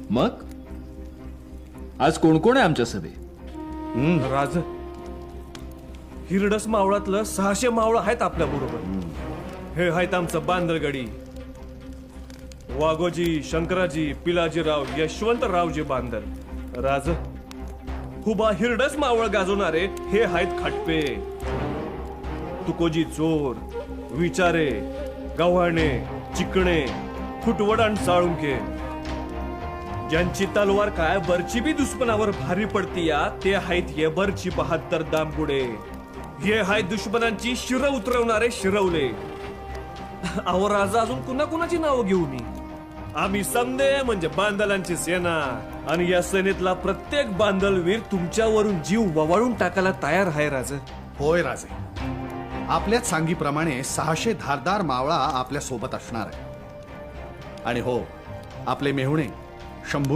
मग आज कोण कोण आहे आमच्या सभेत? राज, हिरडस मावळातलं 600 मावळं आहेत आपल्या बरोबर. हे आहेत आमचं बांदरगडी, वाघोजी, शंकराजी, पिलाजीराव, यशवंतरावजी बांदर. राज, हुबा हिरडस मावळ गाजवणारे हे आहेत खटपे, तुकोजी चोर, विचारे, गव्हाणे, चिकणे, फुटवड आणि साळुंके. ज्यांची तलवार काय बरची बी दुश्मनावर भारी पडती या ते आहेत ये बरची 72 दामगुडे. हे आहेत दुश्मनांची शिर उतरवणारे शिरवले. अहो राजा, अजून कुणा कुणाची नावं घेऊ मी? आम्ही समदे म्हणजे बांदलांची सेना, आणि या सेनेतला प्रत्येक बांदलवीर तुमच्यावरून जीव ववाळून टाकायला तयार आहे राजा. होय राजे, आपल्याच सांगीप्रमाणे 600 धारदार मावळा आपल्या सोबत असणार आहे. आणि हो, आपले मेहुणे शंभू